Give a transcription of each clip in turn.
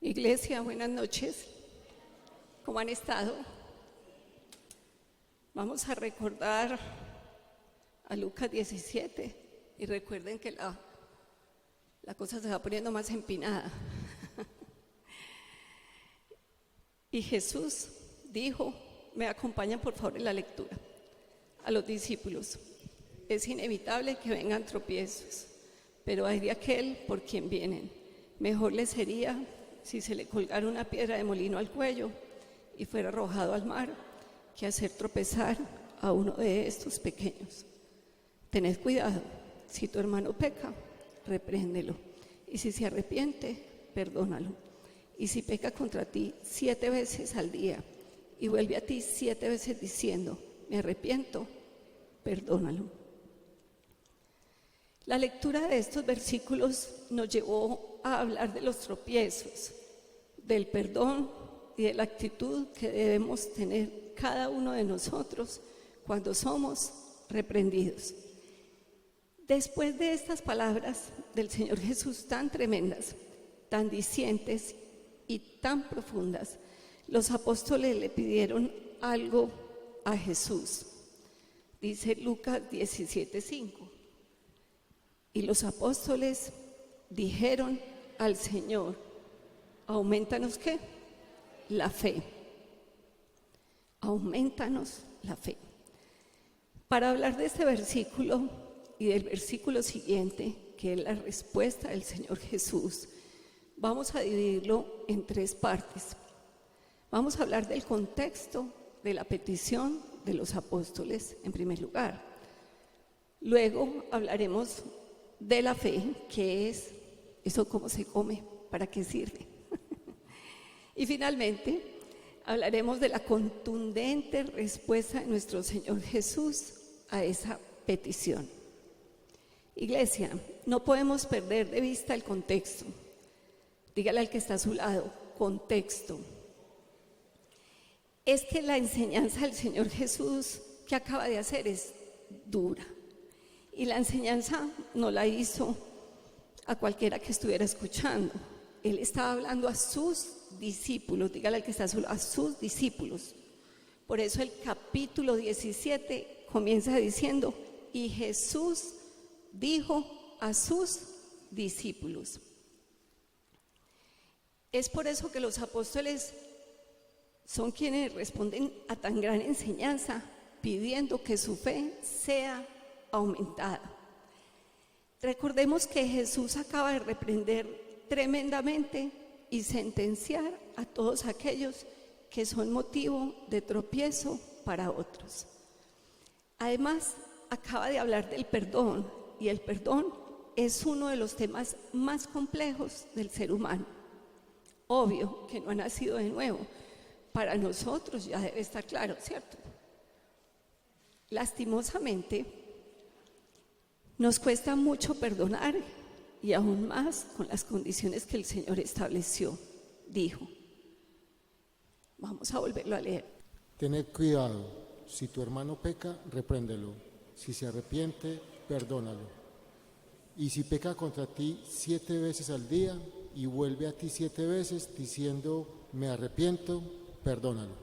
Iglesia, buenas noches. ¿Cómo han estado? Vamos a recordar a Lucas 17 y recuerden que la cosa se va poniendo más empinada. Y Jesús dijo, me acompañan por favor en la lectura, a los discípulos: es inevitable que vengan tropiezos, pero hay de aquel por quien vienen. Mejor le sería si se le colgara una piedra de molino al cuello y fuera arrojado al mar, que hacer tropezar a uno de estos pequeños. Tened cuidado, si tu hermano peca, repréndelo, y si se arrepiente, perdónalo. Y si peca contra ti 7 veces al día y vuelve a ti 7 veces diciendo, me arrepiento, perdónalo. La lectura de estos versículos nos llevó a hablar de los tropiezos, del perdón y de la actitud que debemos tener cada uno de nosotros cuando somos reprendidos. Después de estas palabras del Señor Jesús tan tremendas, tan dicientes y tan profundas, los apóstoles le pidieron algo a Jesús. Dice Lucas 17:5. Y los apóstoles dijeron al Señor, aumentanos ¿qué? La fe. Aumentanos la fe. Para hablar de este versículo y del versículo siguiente, que es la respuesta del Señor Jesús, vamos a dividirlo en 3 partes. Vamos a hablar del contexto de la petición de los apóstoles en primer lugar. Luego hablaremos de la fe, que es eso, cómo se come, para qué sirve. Y finalmente hablaremos de la contundente respuesta de nuestro Señor Jesús a esa petición. Iglesia, no podemos perder de vista el contexto. Dígale al que está a su lado, contexto. Es que la enseñanza del Señor Jesús que acaba de hacer es dura. Y la enseñanza no la hizo a cualquiera que estuviera escuchando. Él estaba hablando a sus discípulos, dígale al que está a su lado, a sus discípulos. Por eso el capítulo 17 comienza diciendo, y Jesús dijo a sus discípulos. Es por eso que los apóstoles son quienes responden a tan gran enseñanza, pidiendo que su fe sea aumentada. Recordemos que Jesús acaba de reprender tremendamente y sentenciar a todos aquellos que son motivo de tropiezo para otros. Además, acaba de hablar del perdón, y el perdón es uno de los temas más complejos del ser humano. Obvio que no ha nacido de nuevo. Para nosotros ya debe estar claro, ¿cierto? Lastimosamente, nos cuesta mucho perdonar, y aún más con las condiciones que el Señor estableció. Dijo, vamos a volverlo a leer. Tened cuidado, si tu hermano peca, repréndelo, si se arrepiente, perdónalo. Y si peca contra ti 7 veces al día y vuelve a ti 7 veces diciendo, me arrepiento, perdónalo.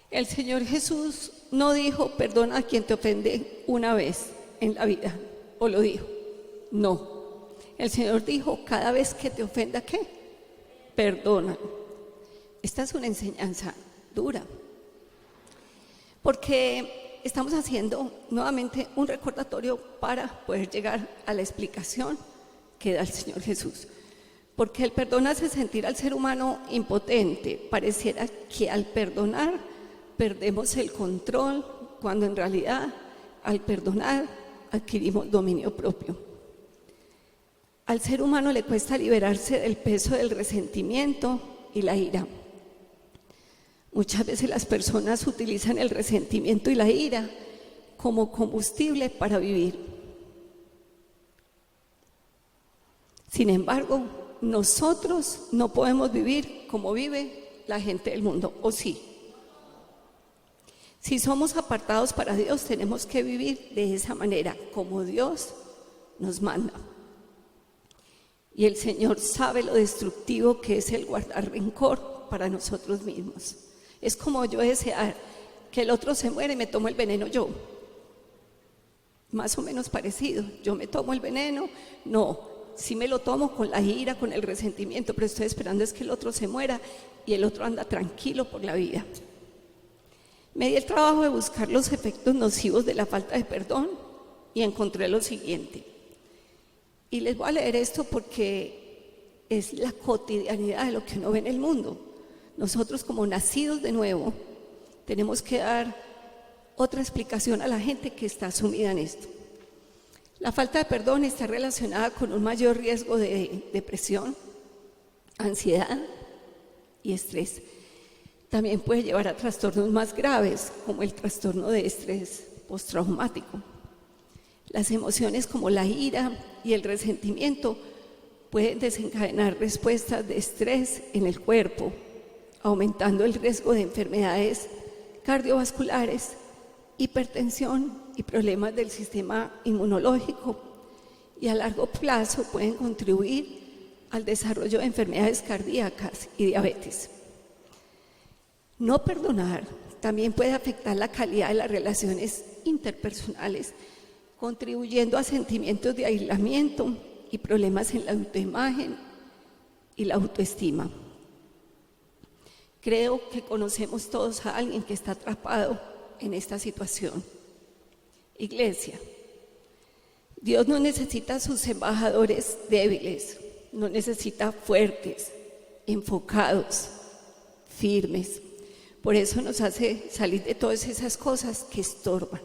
El Señor Jesús no dijo, perdona a quien te ofende una vez en la vida, o lo dijo. No, el Señor dijo, cada vez que te ofenda, ¿qué? Perdónalo. Esta es una enseñanza dura, porque estamos haciendo nuevamente un recordatorio para poder llegar a la explicación que da el Señor Jesús. Porque el perdón hace sentir al ser humano impotente. Pareciera que al perdonar perdemos el control, cuando en realidad al perdonar adquirimos dominio propio. Al ser humano le cuesta liberarse del peso del resentimiento y la ira. Muchas veces las personas utilizan el resentimiento y la ira como combustible para vivir. Sin embargo, nosotros no podemos vivir como vive la gente del mundo, ¿o sí? Si somos apartados para Dios, tenemos que vivir de esa manera, como Dios nos manda. Y el Señor sabe lo destructivo que es el guardar rencor para nosotros mismos. Es como yo desear que el otro se muera y me tomo el veneno yo. Más o menos parecido. Yo me tomo el veneno, no, sí me lo tomo con la ira, con el resentimiento, pero estoy esperando es que el otro se muera y el otro anda tranquilo por la vida. Me di el trabajo de buscar los efectos nocivos de la falta de perdón y encontré lo siguiente. Y les voy a leer esto porque es la cotidianidad de lo que uno ve en el mundo. Nosotros, como nacidos de nuevo, tenemos que dar otra explicación a la gente que está sumida en esto. La falta de perdón está relacionada con un mayor riesgo de depresión, ansiedad y estrés. También puede llevar a trastornos más graves, como el trastorno de estrés postraumático. Las emociones como la ira y el resentimiento pueden desencadenar respuestas de estrés en el cuerpo, aumentando el riesgo de enfermedades cardiovasculares, hipertensión y problemas del sistema inmunológico, y a largo plazo pueden contribuir al desarrollo de enfermedades cardíacas y diabetes. No perdonar también puede afectar la calidad de las relaciones interpersonales, contribuyendo a sentimientos de aislamiento y problemas en la autoimagen y la autoestima. Creo que conocemos todos a alguien que está atrapado en esta situación. Iglesia, Dios no necesita sus embajadores débiles, no necesita fuertes, enfocados, firmes. Por eso nos hace salir de todas esas cosas que estorban.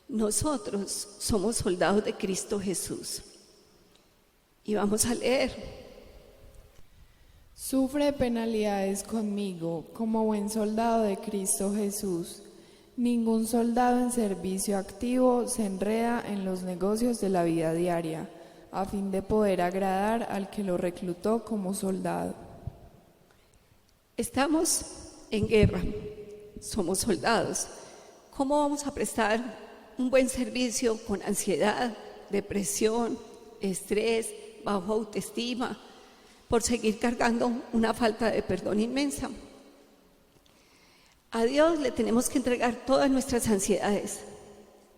Nosotros somos soldados de Cristo Jesús. Y vamos a leer. Sufre penalidades conmigo como buen soldado de Cristo Jesús. Ningún soldado en servicio activo se enreda en los negocios de la vida diaria, a fin de poder agradar al que lo reclutó como soldado. Estamos en guerra, somos soldados. ¿Cómo vamos a prestar un buen servicio con ansiedad, depresión, estrés, bajo autoestima, por seguir cargando una falta de perdón inmensa? A Dios le tenemos que entregar todas nuestras ansiedades,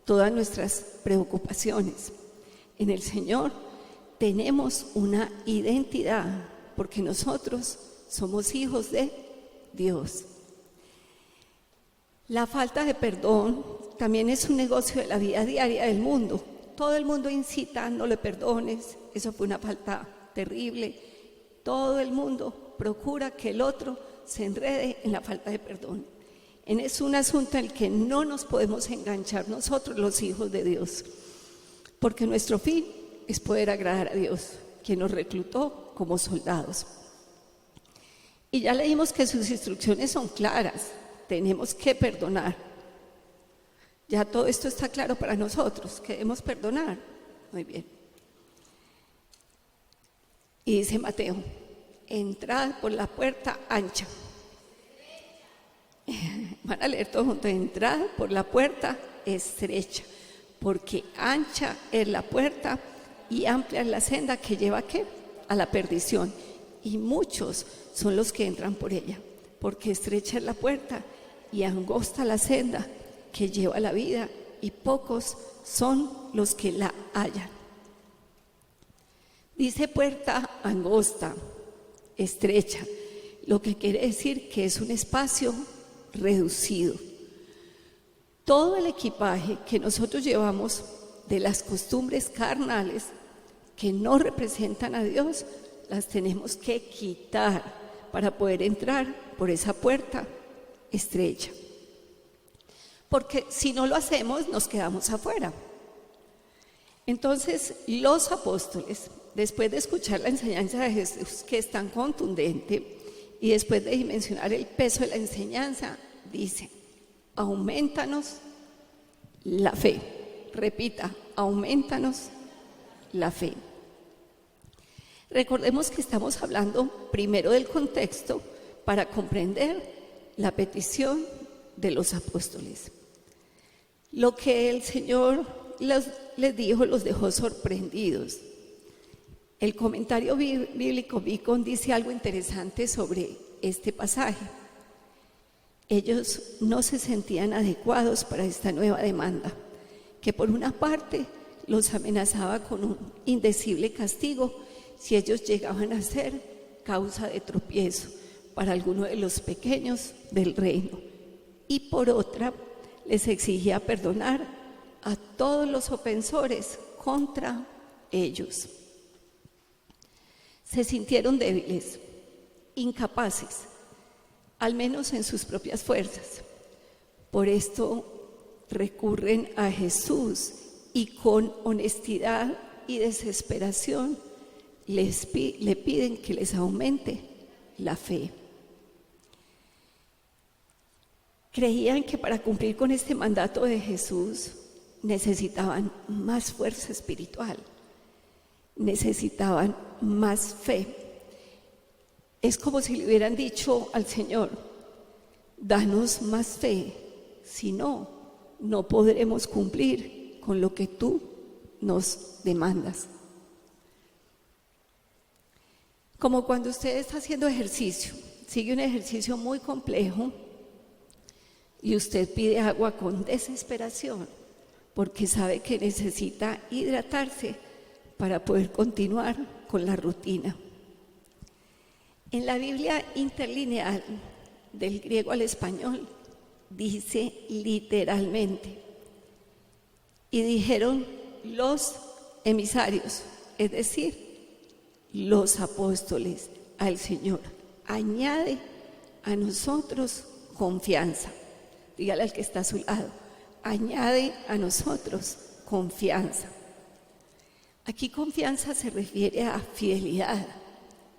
todas nuestras preocupaciones. En el Señor tenemos una identidad, porque nosotros somos hijos de Dios. La falta de perdón también es un negocio de la vida diaria del mundo. Todo el mundo incita, no le perdones, eso fue una falta terrible. Todo el mundo procura que el otro se enrede en la falta de perdón. Es un asunto en el que no nos podemos enganchar nosotros, los hijos de Dios, porque nuestro fin es poder agradar a Dios, quien nos reclutó como soldados. Y ya leímos que sus instrucciones son claras, tenemos que perdonar. Ya todo esto está claro para nosotros, que debemos perdonar. Muy bien. Y dice Mateo, entrad por la puerta ancha. Van a leer todo junto. Entrad por la puerta estrecha, porque ancha es la puerta y amplia es la senda que lleva ¿a qué? A la perdición. Y muchos son los que entran por ella, porque estrecha es la puerta y angosta la senda que lleva a la vida, y pocos son los que la hallan. Dice puerta angosta, estrecha, lo que quiere decir que es un espacio reducido. Todo el equipaje que nosotros llevamos de las costumbres carnales que no representan a Dios, las tenemos que quitar para poder entrar por esa puerta estrecha. Porque si no lo hacemos, nos quedamos afuera. Entonces, los apóstoles, después de escuchar la enseñanza de Jesús, que es tan contundente, y después de dimensionar el peso de la enseñanza, dice, aumentanos la fe. Repita, aumentanos la fe. Recordemos que estamos hablando primero del contexto para comprender la petición de los apóstoles. Lo que el Señor les dijo los dejó sorprendidos. El comentario bíblico Beacon dice algo interesante sobre este pasaje. Ellos no se sentían adecuados para esta nueva demanda, que por una parte los amenazaba con un indecible castigo si ellos llegaban a ser causa de tropiezo para alguno de los pequeños del reino, y por otra les exigía perdonar a todos los ofensores contra ellos. Se sintieron débiles, incapaces, al menos en sus propias fuerzas. Por esto recurren a Jesús y con honestidad y desesperación le piden que les aumente la fe. Creían que para cumplir con este mandato de Jesús necesitaban más fuerza espiritual, necesitaban más fe. Es como si le hubieran dicho al Señor: danos más fe, si no, no podremos cumplir con lo que tú nos demandas. Como cuando usted está haciendo ejercicio, sigue un ejercicio muy complejo y usted pide agua con desesperación porque sabe que necesita hidratarse para poder continuar con la rutina. En la Biblia interlineal, del griego al español, dice literalmente: y dijeron los emisarios, es decir, los apóstoles al Señor: añade a nosotros confianza. Dígale al que está a su lado: añade a nosotros confianza. Aquí confianza se refiere a fidelidad,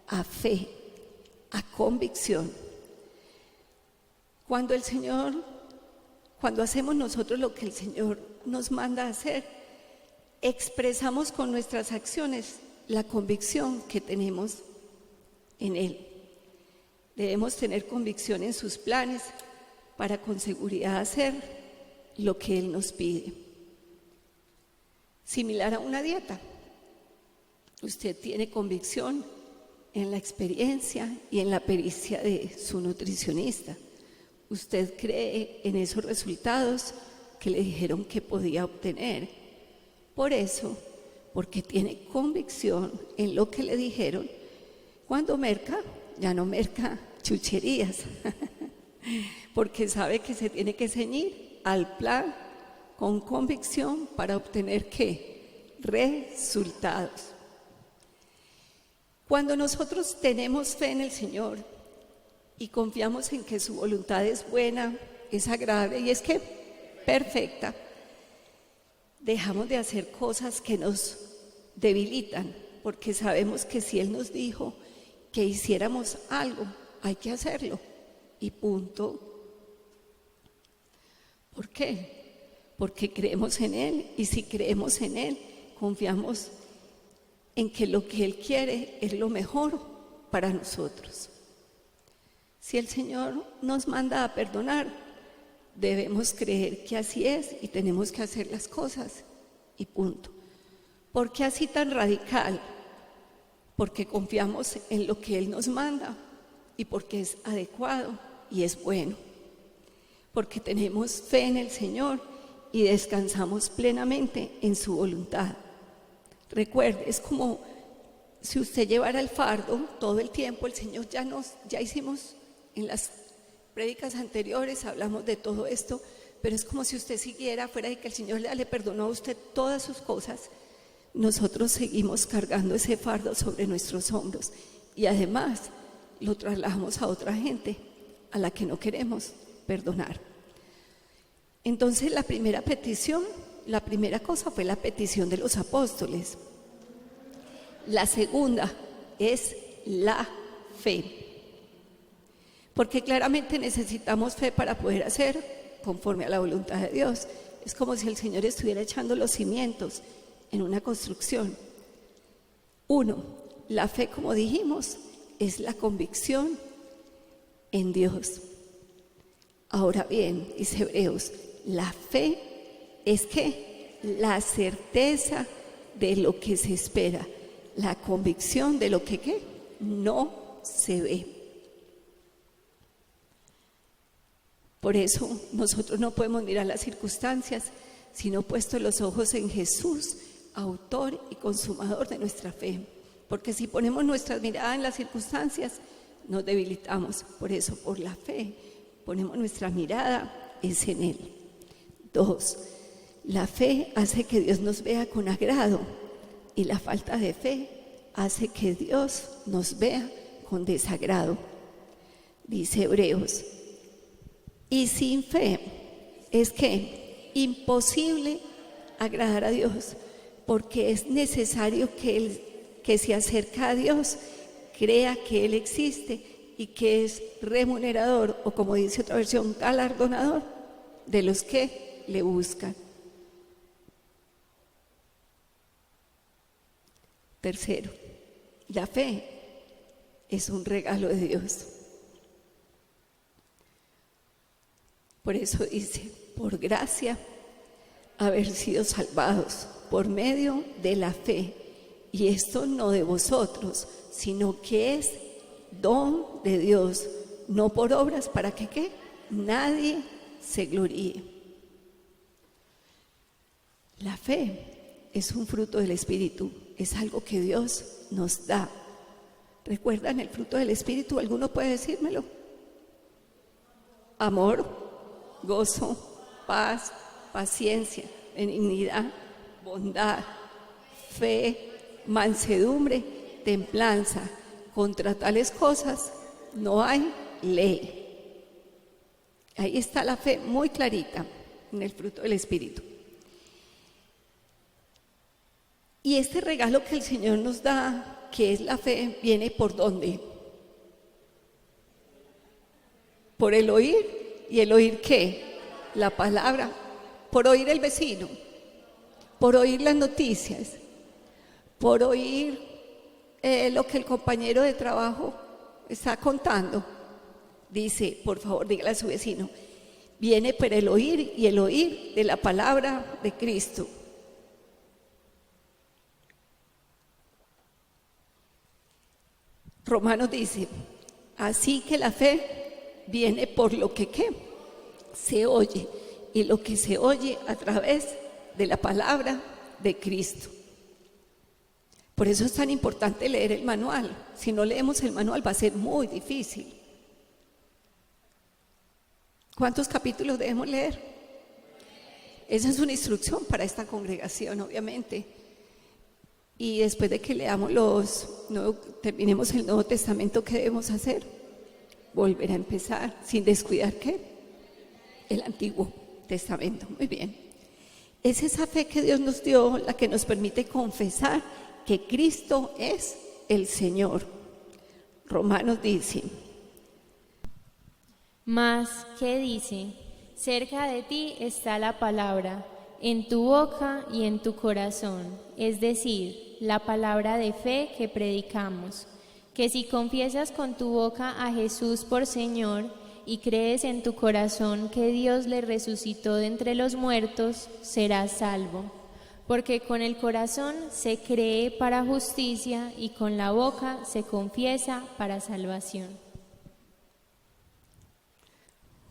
a fe, a convicción. Cuando hacemos nosotros lo que el Señor nos manda a hacer, expresamos con nuestras acciones la convicción que tenemos en Él. Debemos tener convicción en sus planes para con seguridad hacer lo que Él nos pide. Similar a una dieta. Usted tiene convicción en la experiencia y en la pericia de su nutricionista. Usted cree en esos resultados que le dijeron que podía obtener. Por eso, porque tiene convicción en lo que le dijeron, cuando merca, ya no merca chucherías, porque sabe que se tiene que ceñir al plan con convicción para obtener ¿qué? Resultados. Cuando nosotros tenemos fe en el Señor y confiamos en que su voluntad es buena, es agradable y es que perfecta, dejamos de hacer cosas que nos debilitan, porque sabemos que si Él nos dijo que hiciéramos algo, hay que hacerlo y punto. ¿Por qué? Porque creemos en Él, y si creemos en Él, confiamos en que lo que Él quiere es lo mejor para nosotros. Si el Señor nos manda a perdonar, debemos creer que así es y tenemos que hacer las cosas y punto. ¿Por qué así tan radical? Porque confiamos en lo que Él nos manda y porque es adecuado y es bueno. Porque tenemos fe en el Señor y descansamos plenamente en su voluntad. Recuerde, es como si usted llevara el fardo todo el tiempo. El Señor ya hicimos en las prédicas anteriores, hablamos de todo esto, pero es como si usted siguiera, fuera de que el Señor le perdonó a usted todas sus cosas, nosotros seguimos cargando ese fardo sobre nuestros hombros y además lo trasladamos a otra gente a la que no queremos perdonar. Entonces la primera cosa fue la petición de los apóstoles. La segunda es la fe. Porque claramente necesitamos fe para poder hacer conforme a la voluntad de Dios. Es como si el Señor estuviera echando los cimientos en una construcción. 1, la fe, como dijimos, es la convicción en Dios. Ahora bien, dice Hebreos, la fe es que la certeza de lo que se espera, la convicción de lo que ¿qué? No se ve. Por eso nosotros no podemos mirar las circunstancias, sino puesto los ojos en Jesús, autor y consumador de nuestra fe. Porque si ponemos nuestra mirada en las circunstancias, nos debilitamos. Por eso, por la fe, ponemos nuestra mirada es en Él. 2. La fe hace que Dios nos vea con agrado y la falta de fe hace que Dios nos vea con desagrado. Dice Hebreos, y sin fe es que imposible agradar a Dios, porque es necesario que el que se acerca a Dios crea que Él existe y que es remunerador, o como dice otra versión, galardonador de los que le buscan. 3. La fe es un regalo de Dios. Por eso dice, por gracia haber sido salvados por medio de la fe, y esto no de vosotros, sino que es don de Dios, no por obras, para que ¿qué? Nadie se gloríe. La fe es un fruto del Espíritu, es algo que Dios nos da. ¿Recuerdan el fruto del Espíritu? ¿Alguno puede decírmelo? Amor, gozo, paz, paciencia, benignidad, bondad, fe, mansedumbre, templanza. Contra tales cosas no hay ley. Ahí está la fe muy clarita en el fruto del Espíritu. Y este regalo que el Señor nos da, que es la fe, viene ¿por dónde? Por el oír. ¿Y el oír qué? La palabra. Por oír el vecino, por oír las noticias, por oír lo que el compañero de trabajo está contando. Dice, por favor, dígale a su vecino, viene por el oír, y el oír de la palabra de Cristo. Romanos dice, así que la fe viene por lo que ¿qué? Se oye, y lo que se oye a través de la palabra de Cristo. Por eso es tan importante leer el manual. Si no leemos el manual va a ser muy difícil. ¿Cuántos capítulos debemos leer? Esa es una instrucción para esta congregación, obviamente. Y después de que leamos terminemos el Nuevo Testamento, ¿qué debemos hacer? Volver a empezar, sin descuidar ¿qué? El Antiguo Testamento. Muy bien. Es esa fe que Dios nos dio la que nos permite confesar que Cristo es el Señor. Romanos dice, mas, ¿qué dice? Cerca de ti está la palabra, en tu boca y en tu corazón, es decir, la palabra de fe que predicamos, que si confiesas con tu boca a Jesús por Señor y crees en tu corazón que Dios le resucitó de entre los muertos, serás salvo. Porque con el corazón se cree para justicia y con la boca se confiesa para salvación.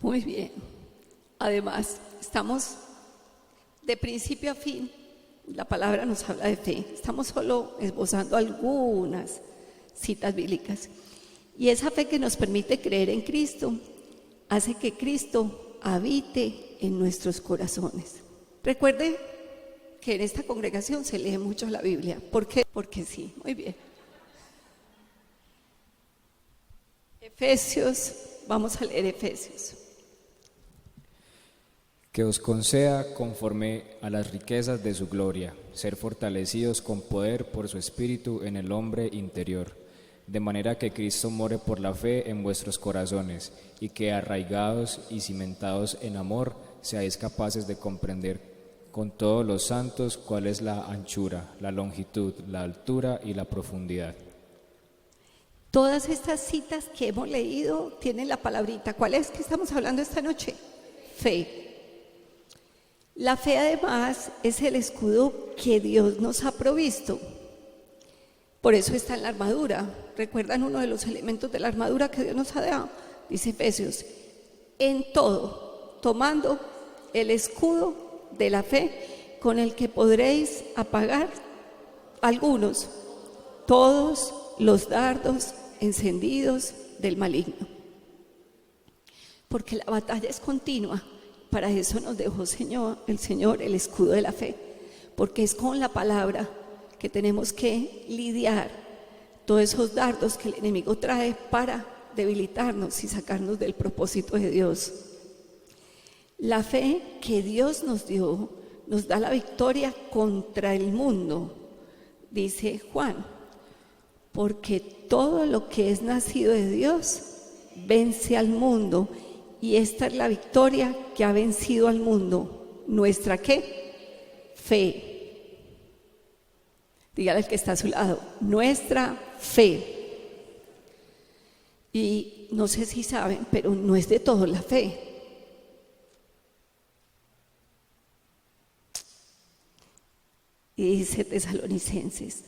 muy bien. Además, estamos de principio a fin, la palabra nos habla de fe. Estamos solo esbozando algunas citas bíblicas. Y esa fe que nos permite creer en Cristo hace que Cristo habite en nuestros corazones. Recuerde que en esta congregación se lee mucho la Biblia. ¿Por qué? Porque sí, muy bien. Efesios, vamos a leer Efesios. Que os conceda, conforme a las riquezas de su gloria, ser fortalecidos con poder por su Espíritu en el hombre interior, de manera que Cristo more por la fe en vuestros corazones, y que arraigados y cimentados en amor, seáis capaces de comprender con todos los santos cuál es la anchura, la longitud, la altura y la profundidad. Todas estas citas que hemos leído tienen la palabrita. ¿Cuál es que estamos hablando esta noche? Fe. La fe además es el escudo que Dios nos ha provisto Por eso está en la armadura. ¿Recuerdan uno de los elementos de la armadura que Dios nos ha dado? Dice Efesios, en todo, tomando el escudo de la fe, con el que podréis apagar todos los dardos encendidos del maligno. Porque la batalla es continua. Para eso nos dejó el Señor el escudo de la fe. Porque es con la palabra que tenemos que lidiar todos esos dardos que el enemigo trae para debilitarnos y sacarnos del propósito de Dios. La fe que Dios nos dio nos da la victoria contra el mundo, dice Juan, porque todo lo que es nacido de Dios vence al mundo, y esta es la victoria que ha vencido al mundo. ¿Nuestra qué? Fe. Dígale al que está a su lado, nuestra fe. Y no sé si saben, pero no es de todo la fe. Y dice Tesalonicenses,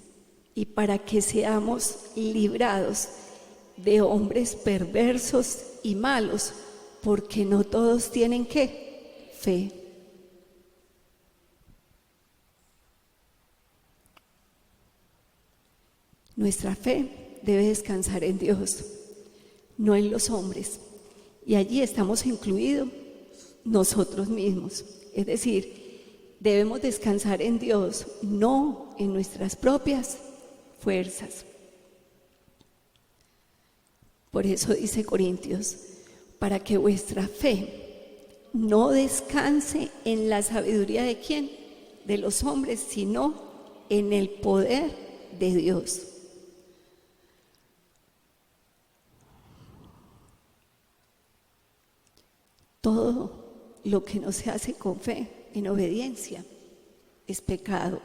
y para que seamos librados de hombres perversos y malos, porque no todos tienen ¿qué? Fe. Nuestra fe debe descansar en Dios, no en los hombres. Y allí estamos incluidos nosotros mismos. Es decir, debemos descansar en Dios, no en nuestras propias fuerzas. Por eso dice Corintios, para que vuestra fe no descanse en la sabiduría de ¿quién? De los hombres, sino en el poder de Dios. Todo lo que no se hace con fe, en obediencia, es pecado.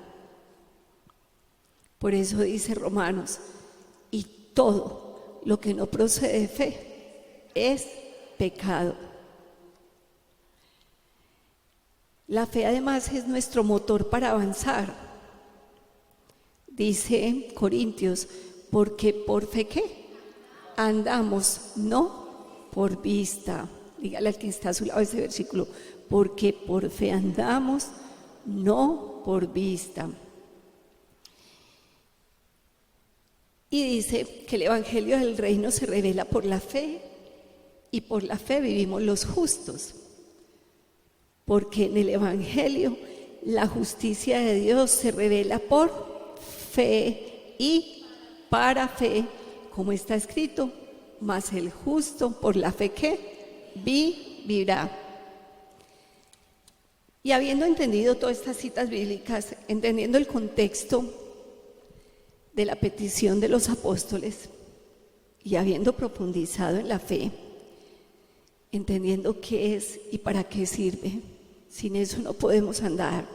Por eso dice Romanos, y todo lo que no procede de fe es pecado. La fe además es nuestro motor para avanzar. Dice Corintios, porque por fe ¿qué? Andamos, no por vista. Dígale al que está a su lado ese versículo, porque por fe andamos, no por vista. Y dice que el evangelio del reino se revela por la fe, y por la fe vivimos los justos. Porque en el evangelio la justicia de Dios se revela por fe y para fe, como está escrito, mas el justo por la fe ¿qué? Vivirá. Y habiendo entendido todas estas citas bíblicas, entendiendo el contexto de la petición de los apóstoles y habiendo profundizado en la fe, entendiendo qué es y para qué sirve, sin eso no podemos andar.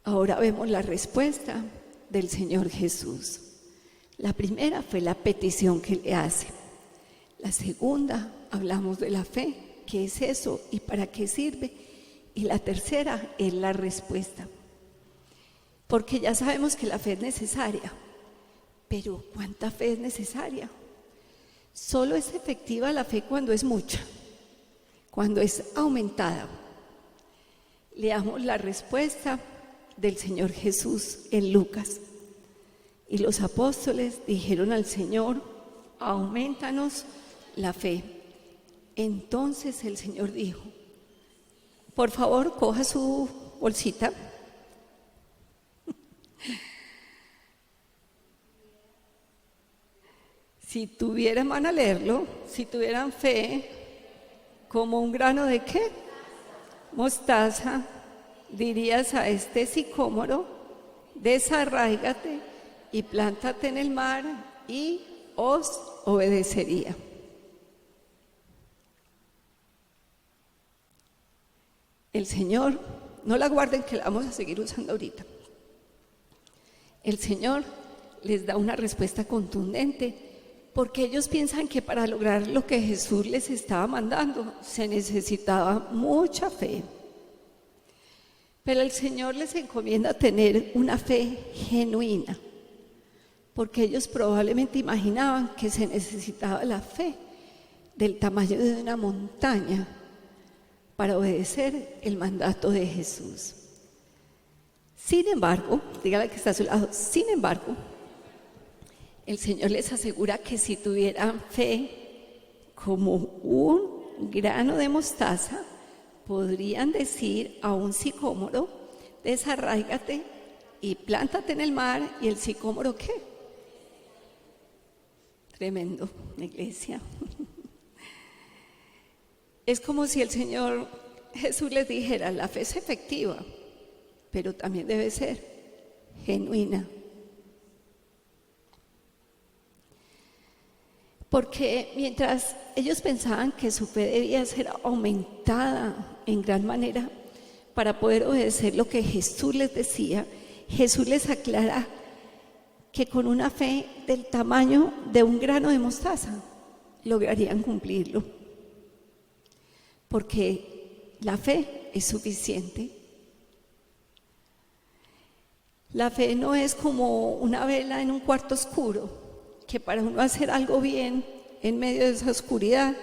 Ahora vemos la respuesta del Señor Jesús. La primera fue la petición que le hace. La segunda, hablamos de la fe, qué es eso y para qué sirve. Y la tercera es la respuesta. Porque ya sabemos que la fe es necesaria, pero ¿cuánta fe es necesaria? Solo es efectiva la fe cuando es mucha, cuando es aumentada. Leamos la respuesta del Señor Jesús en Lucas. Y los apóstoles dijeron al Señor, aumentanos la fe. Entonces el Señor dijo, por favor, coja su bolsita. Si tuvieran, van a leerlo, si tuvieran fe como un grano de ¿qué? Mostaza, dirías a este sicómoro, desarráigate y plántate en el mar y os obedecería. El Señor, no la guarden que la vamos a seguir usando ahorita. El Señor les da una respuesta contundente porque ellos piensan que para lograr lo que Jesús les estaba mandando se necesitaba mucha fe. Pero el Señor les encomienda tener una fe genuina, porque ellos probablemente imaginaban que se necesitaba la fe del tamaño de una montaña para obedecer el mandato de Jesús. Sin embargo, dígale que está a su lado, sin embargo, el Señor les asegura que si tuvieran fe como un grano de mostaza, podrían decir a un sicómoro: desarráigate y plántate en el mar. ¿Y el sicómoro qué? Tremendo, iglesia. Es como si el Señor Jesús les dijera: la fe es efectiva, pero también debe ser genuina. Porque mientras ellos pensaban que su fe debía ser aumentada en gran manera para poder obedecer lo que Jesús les decía, Jesús les aclara que con una fe del tamaño de un grano de mostaza lograrían cumplirlo. Porque la fe es suficiente. La fe no es como una vela en un cuarto oscuro, que para uno hacer algo bien en medio de esa oscuridad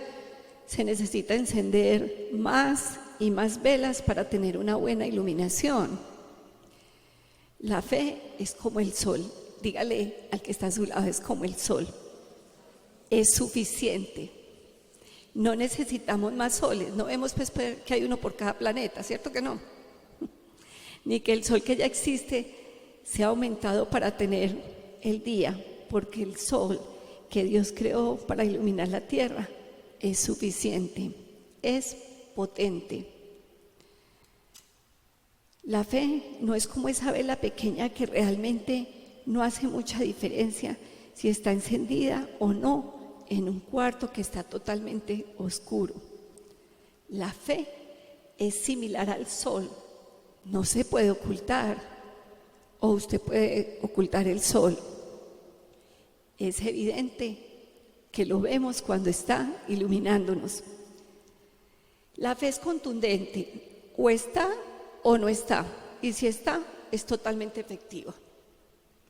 se necesita encender más y más velas para tener una buena iluminación. La fe es como el sol. Dígale al que está a su lado: es como el sol. Es suficiente. No necesitamos más soles. No vemos pues que hay uno por cada planeta, ¿cierto que no? Ni que el sol que ya existe se ha aumentado para tener el día, porque el sol que Dios creó para iluminar la tierra es suficiente, es potente. La fe no es como esa vela pequeña que realmente no hace mucha diferencia si está encendida o no en un cuarto que está totalmente oscuro. La fe es similar al sol, no se puede ocultar, o usted puede ocultar el sol. Es evidente que lo vemos cuando está iluminándonos. La fe es contundente, o está o no está, y si está, es totalmente efectiva.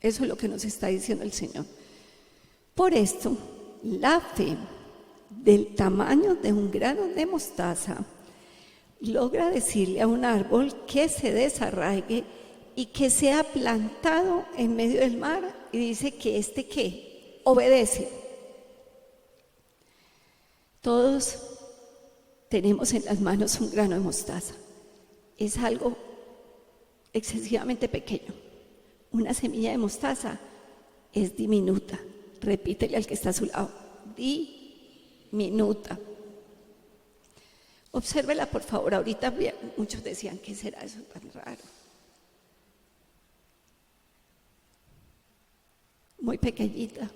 Eso es lo que nos está diciendo el Señor. Por esto, la fe del tamaño de un grano de mostaza logra decirle a un árbol que se desarraigue y que sea plantado en medio del mar, y dice que ¿qué? Obedece. Todos tenemos en las manos un grano de mostaza. Es algo excesivamente pequeño. Una semilla de mostaza es diminuta. Repítele al que está a su lado: diminuta. Obsérvela, por favor. Ahorita muchos decían: ¿qué será eso tan raro? Muy pequeñita.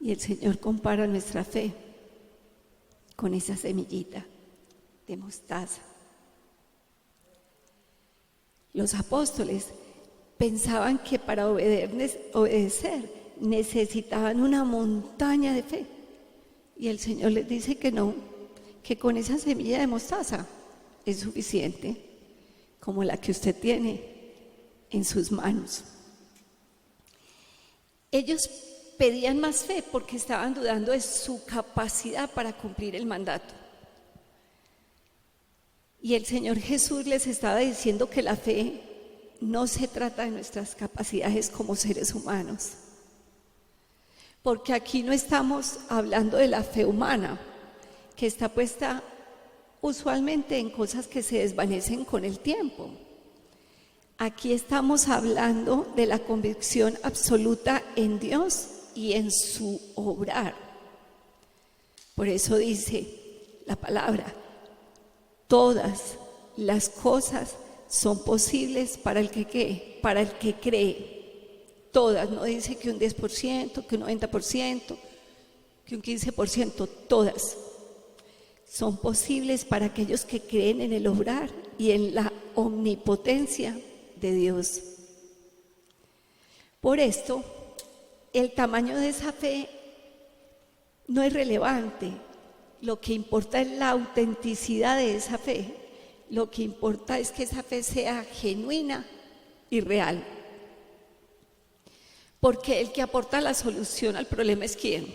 Y el Señor compara nuestra fe con esa semillita de mostaza. Los apóstoles pensaban que para obedecer necesitaban una montaña de fe. Y el Señor les dice que no, que con esa semilla de mostaza es suficiente, como la que usted tiene en sus manos. Ellos pedían más fe porque estaban dudando de su capacidad para cumplir el mandato. Y el Señor Jesús les estaba diciendo que la fe no se trata de nuestras capacidades como seres humanos. Porque aquí no estamos hablando de la fe humana, que está puesta usualmente en cosas que se desvanecen con el tiempo. Aquí estamos hablando de la convicción absoluta en Dios y en su obrar. Por eso dice la palabra: todas las cosas son posibles para el que ¿qué? Para el que cree. Todas, no dice que un 10%, que un 90%, que un 15%, todas son posibles para aquellos que creen en el obrar y en la omnipotencia de Dios. Por esto, el tamaño de esa fe no es relevante. Lo que importa es la autenticidad de esa fe. Lo que importa es que esa fe sea genuina y real. Porque el que aporta la solución al problema es ¿quién?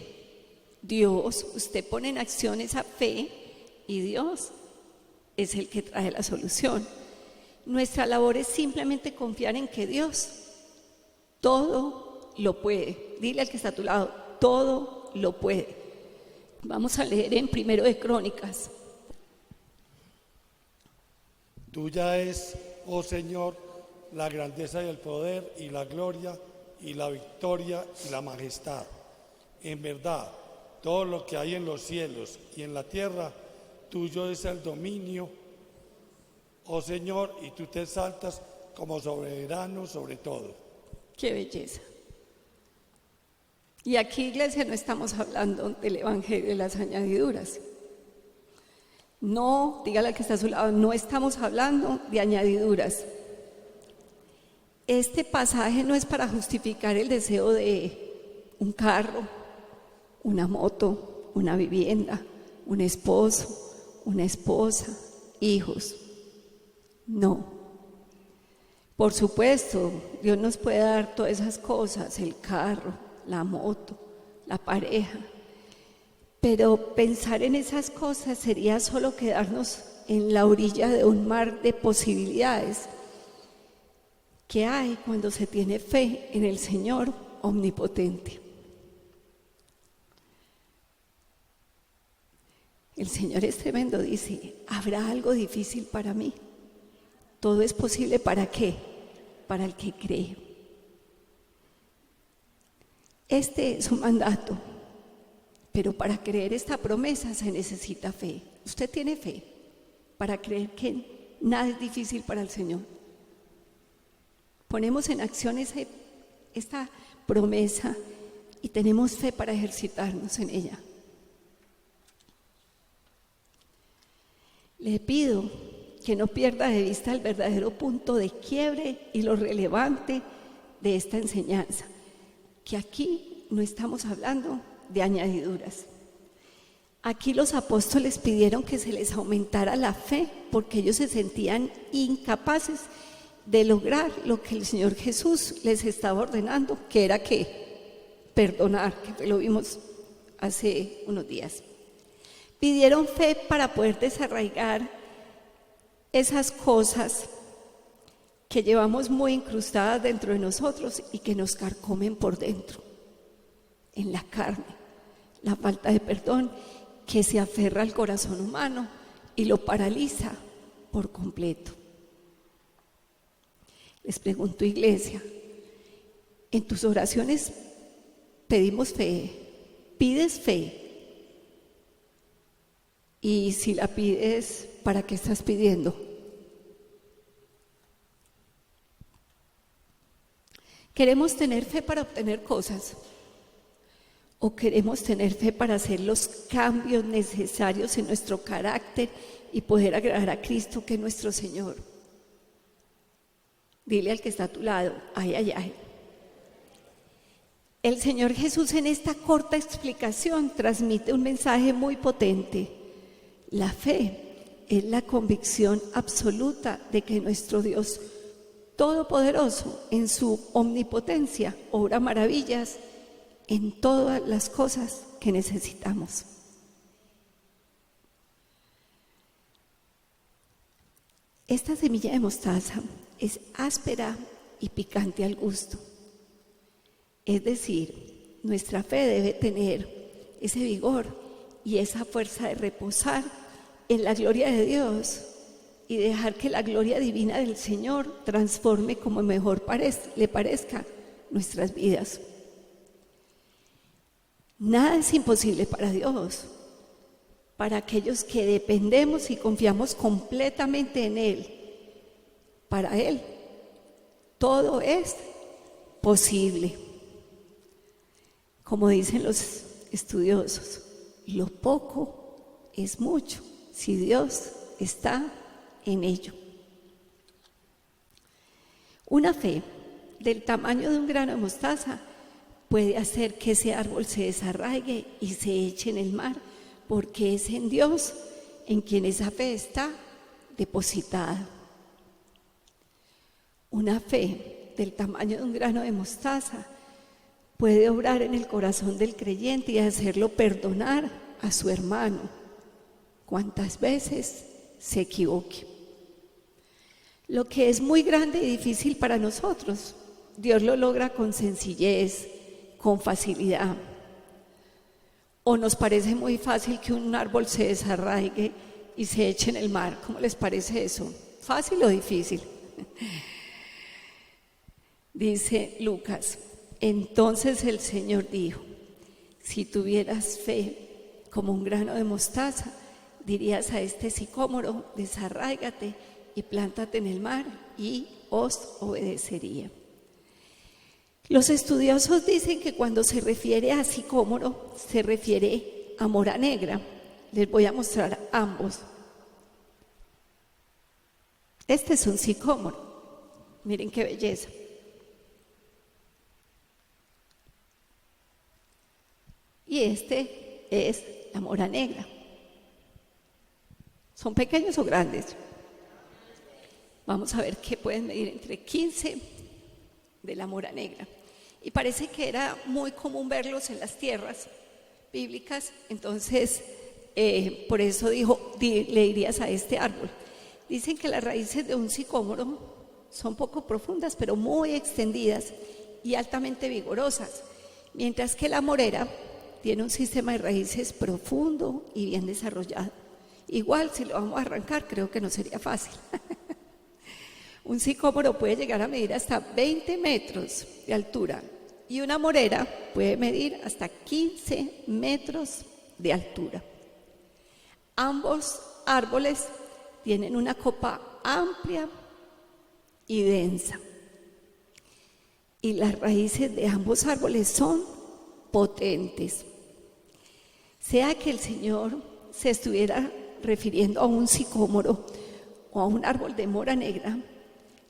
Dios. Usted pone en acción esa fe y Dios es el que trae la solución. Nuestra labor es simplemente confiar en que Dios todo lo puede. Dile al que está a tu lado, todo lo puede. Vamos a leer en 1 de Crónicas. Tuya es, oh Señor, la grandeza y el poder y la gloria y la victoria y la majestad. En verdad, todo lo que hay en los cielos y en la tierra, tuyo es el dominio, oh Señor, y tú te exaltas como soberano sobre todo. ¡Qué belleza! Y aquí, iglesia, no estamos hablando del evangelio de las añadiduras. No, dígale al que está a su lado, no estamos hablando de añadiduras. Este pasaje no es para justificar el deseo de un carro, una moto, una vivienda, un esposo, una esposa, hijos. No. Por supuesto, Dios nos puede dar todas esas cosas, el carro, la moto, la pareja, pero pensar en esas cosas sería solo quedarnos en la orilla de un mar de posibilidades que hay cuando se tiene fe en el Señor omnipotente. El Señor es tremendo, dice, ¿habrá algo difícil para mí? Todo es posible, ¿para qué? Para el que cree. Este es un mandato, pero para creer esta promesa se necesita fe. ¿Usted tiene fe para creer que nada es difícil para el Señor? Ponemos en acción esta promesa y tenemos fe para ejercitarnos en ella. Le pido que no pierda de vista el verdadero punto de quiebre y lo relevante de esta enseñanza, que aquí no estamos hablando de añadiduras. Aquí los apóstoles pidieron que se les aumentara la fe porque ellos se sentían incapaces de lograr lo que el Señor Jesús les estaba ordenando, que era que perdonar, que lo vimos hace unos días. Pidieron fe para poder desarraigar esas cosas que llevamos muy incrustadas dentro de nosotros y que nos carcomen por dentro, en la carne, la falta de perdón que se aferra al corazón humano y lo paraliza por completo. Les pregunto, iglesia, ¿en tus oraciones pedimos fe? ¿Pides fe? Y si la pides, ¿para qué estás pidiendo? ¿Queremos tener fe para obtener cosas? ¿O queremos tener fe para hacer los cambios necesarios en nuestro carácter y poder agradar a Cristo, que es nuestro Señor? Dile al que está a tu lado, ay, ay, ay. El Señor Jesús en esta corta explicación transmite un mensaje muy potente. La fe es la convicción absoluta de que nuestro Dios Todopoderoso, en su omnipotencia, obra maravillas en todas las cosas que necesitamos. Esta semilla de mostaza es áspera y picante al gusto. Es decir, nuestra fe debe tener ese vigor y esa fuerza de reposar en la gloria de Dios y dejar que la gloria divina del Señor transforme como mejor le parezca nuestras vidas. Nada es imposible para Dios. Para aquellos que dependemos y confiamos completamente en Él, para Él todo es posible. Como dicen los estudiosos, lo poco es mucho si Dios está en ello. Una fe del tamaño de un grano de mostaza puede hacer que ese árbol se desarraigue y se eche en el mar, porque es en Dios en quien esa fe está depositada. Una fe del tamaño de un grano de mostaza puede obrar en el corazón del creyente y hacerlo perdonar a su hermano cuantas veces se equivoque. Lo que es muy grande y difícil para nosotros, Dios lo logra con sencillez, con facilidad. ¿O nos parece muy fácil que un árbol se desarraigue y se eche en el mar? ¿Cómo les parece eso? ¿Fácil o difícil? Dice Lucas: entonces el Señor dijo, si tuvieras fe como un grano de mostaza, dirías a este sicómoro, desarráigate y plántate en el mar, y os obedecería. Los estudiosos dicen que cuando se refiere a sicómoro, se refiere a mora negra. Les voy a mostrar ambos. Este es un sicómoro. Miren qué belleza. Y este es la mora negra. ¿Son pequeños o grandes? Vamos a ver qué pueden medir entre 15 de la mora negra. Y parece que era muy común verlos en las tierras bíblicas, entonces por eso dijo, le dirías a este árbol. Dicen que las raíces de un sicómoro son poco profundas, pero muy extendidas y altamente vigorosas, mientras que la morera tiene un sistema de raíces profundo y bien desarrollado. Igual, si lo vamos a arrancar, creo que no sería fácil. Un sicómoro puede llegar a medir hasta 20 metros de altura y una morera puede medir hasta 15 metros de altura. Ambos árboles tienen una copa amplia y densa. Y las raíces de ambos árboles son potentes. Sea que el Señor se estuviera refiriendo a un sicómoro o a un árbol de mora negra,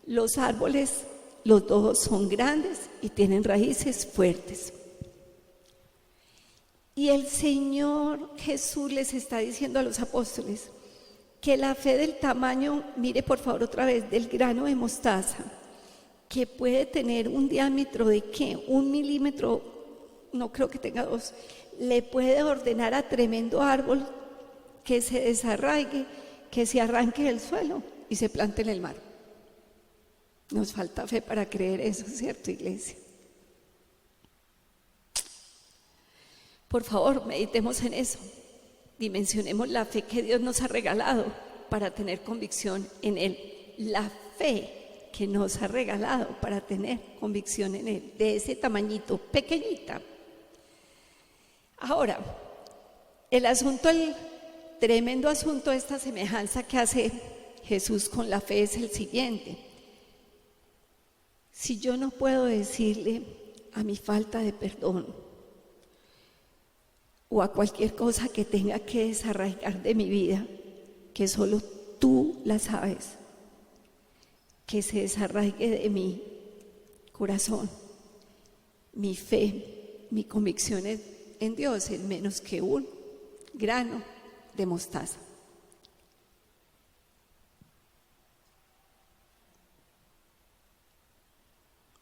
los árboles, los dos son grandes y tienen raíces fuertes. Y el Señor Jesús les está diciendo a los apóstoles que la fe del tamaño, mire por favor otra vez, del grano de mostaza, que puede tener un diámetro de ¿qué? 1 milímetro, no creo que tenga 2, le puede ordenar a tremendo árbol que se desarraigue, que se arranque del suelo y se plante en el mar. Nos falta fe para creer eso, ¿cierto, iglesia? Por favor, meditemos en eso. Dimensionemos la fe que Dios nos ha regalado para tener convicción en Él. La fe que nos ha regalado para tener convicción en Él, de ese tamañito, pequeñita. Ahora, el tremendo asunto de esta semejanza que hace Jesús con la fe es el siguiente. Si yo no puedo decirle a mi falta de perdón o a cualquier cosa que tenga que desarraigar de mi vida, que solo tú la sabes, que se desarraigue de mi corazón, mi fe, mi convicción en Dios es menos que un grano de mostaza.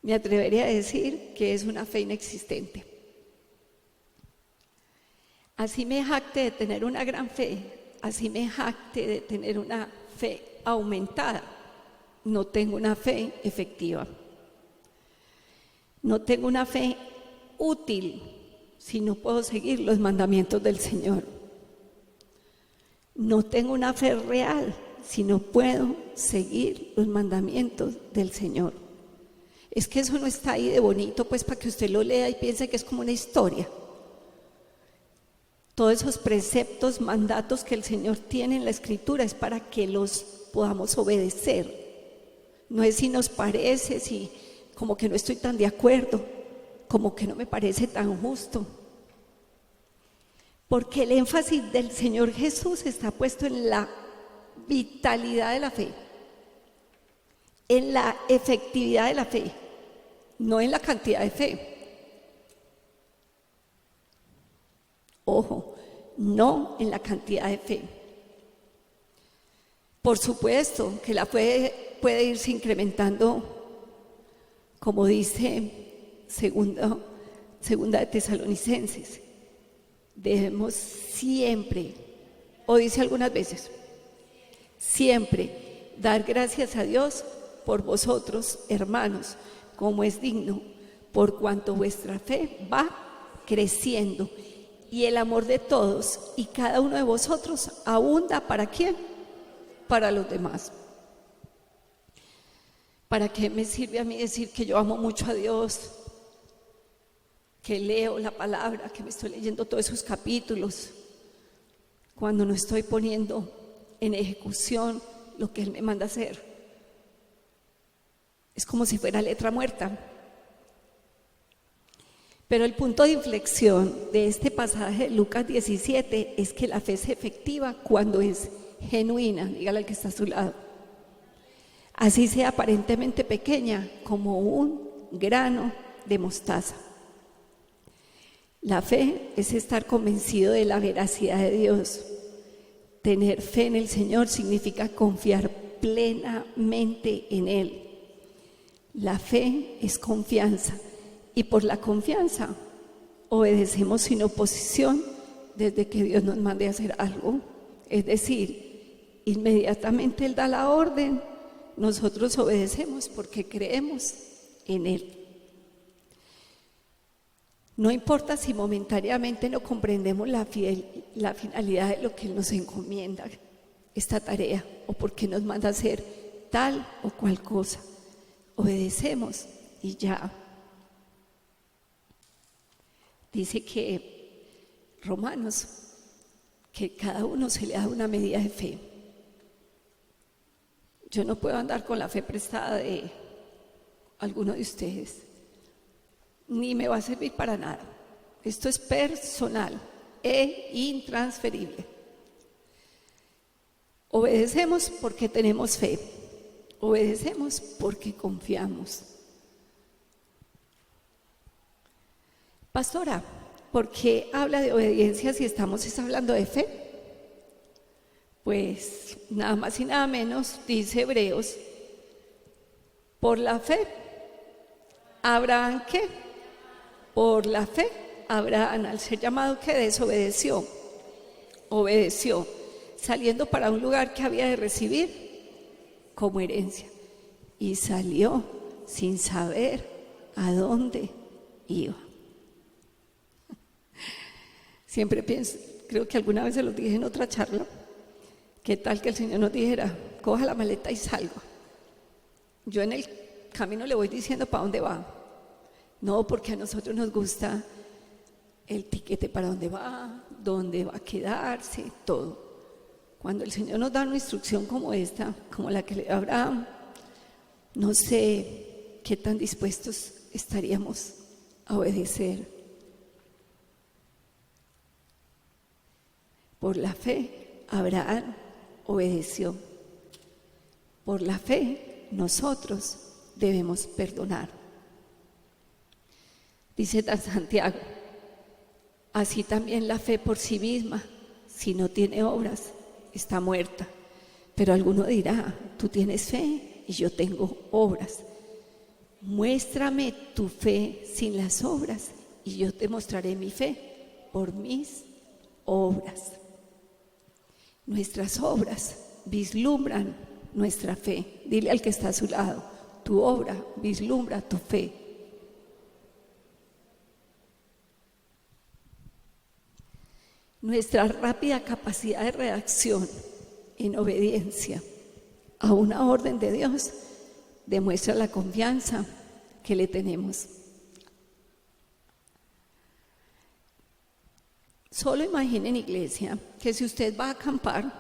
Me atrevería a decir que es una fe inexistente. Así me jacte de tener una gran fe, así me jacte de tener una fe aumentada, no tengo una fe efectiva. No tengo una fe útil si no puedo seguir los mandamientos del Señor. No tengo una fe real si no puedo seguir los mandamientos del Señor. Es que eso no está ahí de bonito, pues para que usted lo lea y piense que es como una historia. Todos esos preceptos, mandatos que el Señor tiene en la Escritura es para que los podamos obedecer. No es si nos parece, si como que no estoy tan de acuerdo, como que no me parece tan justo. Porque el énfasis del Señor Jesús está puesto en la vitalidad de la fe, en la efectividad de la fe, no en la cantidad de fe. Ojo, no en la cantidad de fe. Por supuesto que la fe puede irse incrementando, como dice 2 Segunda de Tesalonicenses. Debemos siempre, o dice algunas veces, siempre dar gracias a Dios por vosotros, hermanos, como es digno, por cuanto vuestra fe va creciendo y el amor de todos y cada uno de vosotros abunda. ¿Para quién? Para los demás. ¿Para qué me sirve a mí decir que yo amo mucho a Dios, que leo la palabra, que me estoy leyendo todos esos capítulos, cuando no estoy poniendo en ejecución lo que Él me manda hacer? Es como si fuera letra muerta. Pero el punto de inflexión de este pasaje de Lucas 17 es que la fe es efectiva cuando es genuina. Dígale al que está a su lado. Así sea aparentemente pequeña, como un grano de mostaza. La fe es estar convencido de la veracidad de Dios. Tener fe en el Señor significa confiar plenamente en Él. La fe es confianza y por la confianza obedecemos sin oposición desde que Dios nos mande a hacer algo. Es decir, inmediatamente Él da la orden, nosotros obedecemos porque creemos en Él. No importa si momentáneamente no comprendemos la finalidad de lo que Él nos encomienda, esta tarea, o porque nos manda a hacer tal o cual cosa. Obedecemos y ya. Dice que Romanos, que cada uno se le da una medida de fe. Yo no puedo andar con la fe prestada de alguno de ustedes, ni me va a servir para nada. Esto es personal e intransferible. Obedecemos porque tenemos fe. Obedecemos porque confiamos. Pastora, ¿por qué habla de obediencia si estamos hablando de fe? Pues nada más y nada menos, dice Hebreos, por la fe, Abraham, ¿qué? Por la fe, Abraham, al ser llamado, ¿qué? Desobedeció, obedeció, saliendo para un lugar que había de recibir como herencia, y salió sin saber a dónde iba. Siempre pienso, creo que alguna vez se lo dije en otra charla, ¿qué tal que el Señor nos dijera, coja la maleta y salga? Yo en el camino le voy diciendo para dónde va. No, porque a nosotros nos gusta el tiquete para dónde va a quedarse, todo. Cuando el Señor nos da una instrucción como esta, como la que le dio a Abraham, no sé qué tan dispuestos estaríamos a obedecer. Por la fe, Abraham obedeció. Por la fe, nosotros debemos perdonar. Dice Santiago, así también la fe por sí misma, si no tiene obras, está muerta. Pero alguno dirá, tú tienes fe y yo tengo obras. Muéstrame tu fe sin las obras y yo te mostraré mi fe por mis obras. Nuestras obras vislumbran nuestra fe. Dile al que está a su lado, tu obra vislumbra tu fe. Nuestra rápida capacidad de reacción en obediencia a una orden de Dios demuestra la confianza que le tenemos. Solo imaginen, iglesia, que si usted va a acampar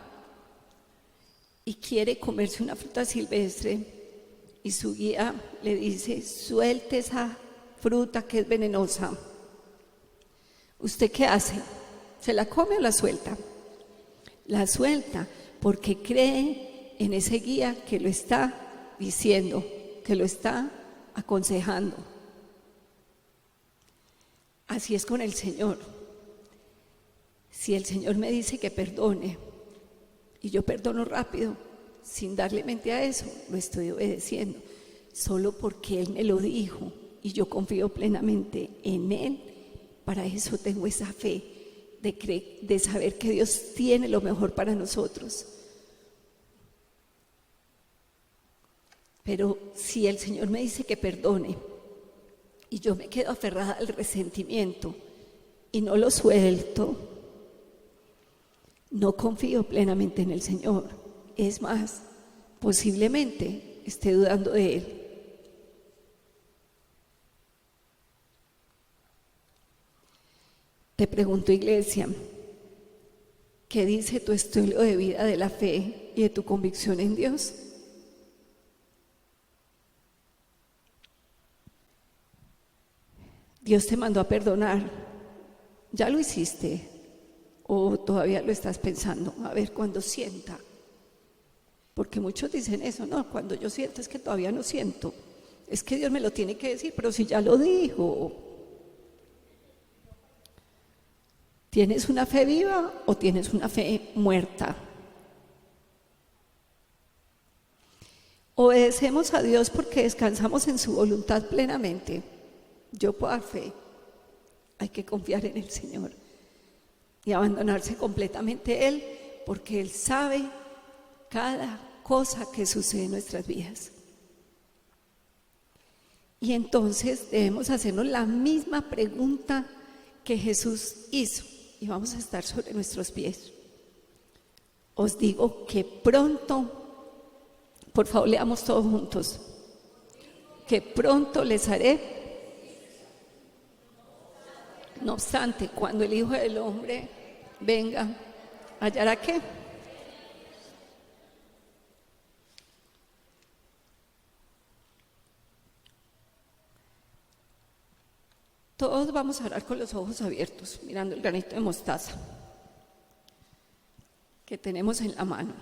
y quiere comerse una fruta silvestre y su guía le dice, suelte esa fruta que es venenosa, ¿usted qué hace? ¿Se la come o la suelta? La suelta porque cree en ese guía que lo está diciendo, que lo está aconsejando. Así es con el Señor. Si el Señor me dice que perdone y yo perdono rápido, sin darle mente a eso, lo estoy obedeciendo, solo porque Él me lo dijo y yo confío plenamente en Él Para eso tengo esa fe de saber que Dios tiene lo mejor para nosotros. Pero si el Señor me dice que perdone y yo me quedo aferrada al resentimiento y no lo suelto, no confío plenamente en el Señor. Es más, posiblemente esté dudando de Él. Te pregunto, iglesia, ¿qué dice tu estilo de vida de la fe y de tu convicción en Dios? Dios te mandó a perdonar. ¿Ya lo hiciste? ¿O todavía lo estás pensando? A ver, cuando sienta. Porque muchos dicen eso, no, cuando yo siento es que todavía no siento. Es que Dios me lo tiene que decir, pero si ya lo dijo. ¿Tienes una fe viva o tienes una fe muerta? Obedecemos a Dios porque descansamos en su voluntad plenamente. Yo puedo dar fe. Hay que confiar en el Señor y abandonarse completamente a Él, porque Él sabe cada cosa que sucede en nuestras vidas. Y entonces debemos hacernos la misma pregunta que Jesús hizo, y vamos a estar sobre nuestros pies. Os digo que pronto, por favor leamos todos juntos, que pronto les haré. No obstante, cuando el Hijo del Hombre venga, ¿hallará qué? Todos vamos a orar con los ojos abiertos, mirando el granito de mostaza que tenemos en la mano.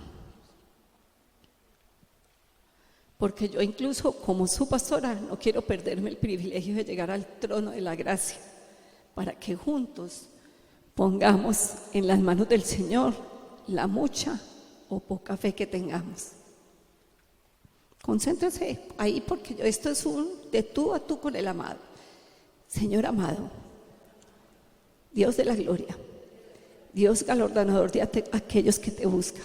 Porque yo incluso como su pastora no quiero perderme el privilegio de llegar al trono de la gracia, para que juntos pongamos en las manos del Señor la mucha o poca fe que tengamos. Concéntrese ahí, porque esto es un de tú a tú con el amado. Señor amado, Dios de la gloria, Dios galardonador de aquellos que te buscan.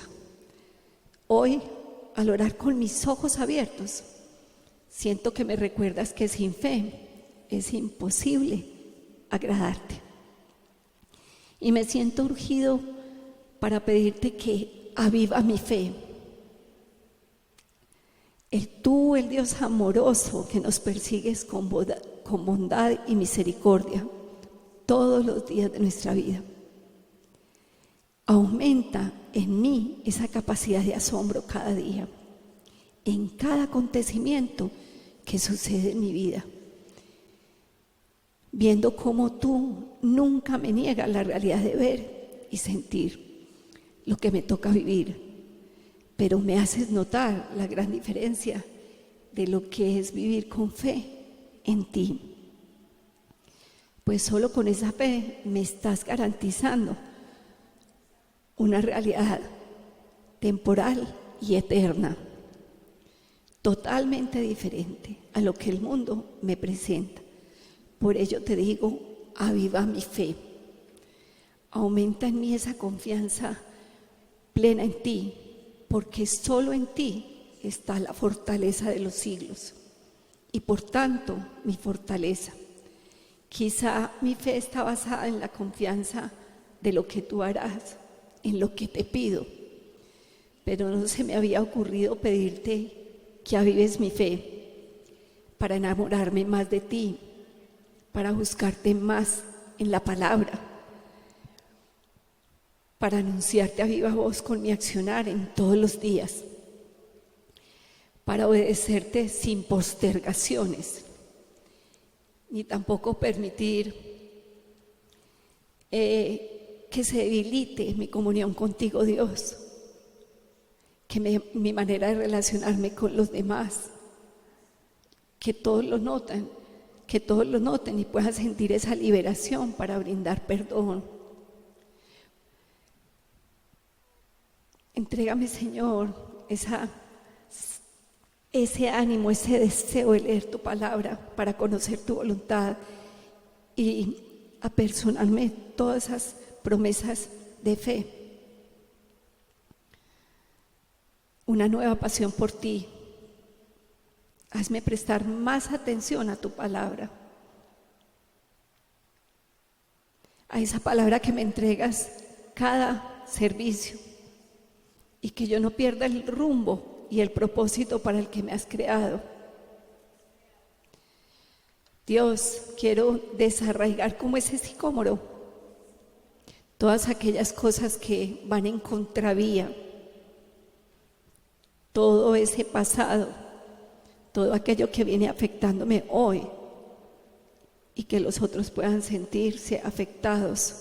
Hoy, al orar con mis ojos abiertos, siento que me recuerdas que sin fe es imposible agradarte. Y me siento urgido para pedirte que aviva mi fe. Tú, el Dios amoroso que nos persigues con bondad y misericordia todos los días de nuestra vida. Aumenta en mí esa capacidad de asombro cada día, en cada acontecimiento que sucede en mi vida, viendo cómo tú nunca me niegas la realidad de ver y sentir lo que me toca vivir, pero me haces notar la gran diferencia de lo que es vivir con fe en ti. Pues solo con esa fe me estás garantizando una realidad temporal y eterna, totalmente diferente a lo que el mundo me presenta. Por ello te digo, aviva mi fe, aumenta en mí esa confianza plena en ti, porque solo en ti está la fortaleza de los siglos y por tanto mi fortaleza. Quizá mi fe está basada en la confianza de lo que tú harás, en lo que te pido, pero no se me había ocurrido pedirte que avives mi fe para enamorarme más de ti, para buscarte más en la palabra, para anunciarte a viva voz con mi accionar en todos los días, para obedecerte sin postergaciones, ni tampoco permitir que se debilite mi comunión contigo, Dios, que mi manera de relacionarme con los demás, que todos lo noten y puedan sentir esa liberación para brindar perdón. Entrégame, Señor, ese ánimo, ese deseo de leer tu palabra para conocer tu voluntad y a personarme todas esas promesas de fe. Una nueva pasión por ti. Hazme prestar más atención a tu palabra, a esa palabra que me entregas cada servicio, y que yo no pierda el rumbo y el propósito para el que me has creado. Dios, quiero desarraigar como ese sicómoro todas aquellas cosas que van en contravía, todo ese pasado, todo aquello que viene afectándome hoy, y que los otros puedan sentirse afectados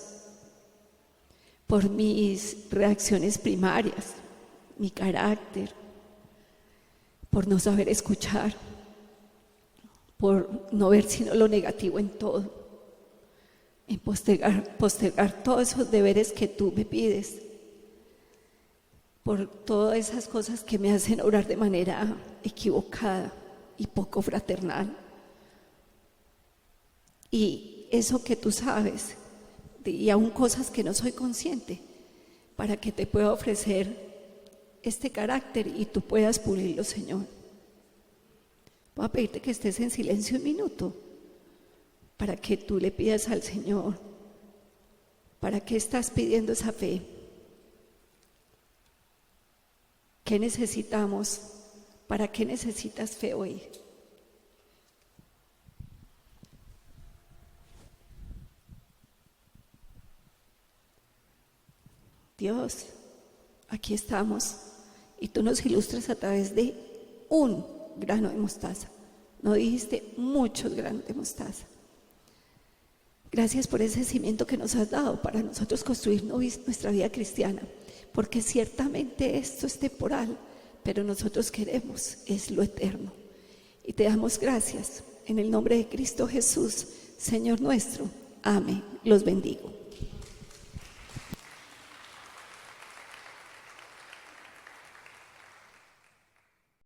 por mis reacciones primarias, mi carácter, por no saber escuchar, por no ver sino lo negativo en todo, en postergar todos esos deberes que tú me pides, por todas esas cosas que me hacen orar de manera equivocada y poco fraternal. Y eso que tú sabes, y aún cosas que no soy consciente, para que te pueda ofrecer este carácter y tú puedas pulirlo, Señor. Voy a pedirte que estés en silencio un minuto para que tú le pidas al Señor. ¿Para qué estás pidiendo esa fe? ¿Qué necesitamos? ¿Para qué necesitas fe hoy? Dios, aquí estamos y tú nos ilustras a través de un grano de mostaza. No dijiste muchos granos de mostaza. Gracias por ese cimiento que nos has dado para nosotros construir nuestra vida cristiana, porque ciertamente esto es temporal, pero nosotros queremos es lo eterno. Y te damos gracias en el nombre de Cristo Jesús, Señor nuestro. Amén. Los bendigo.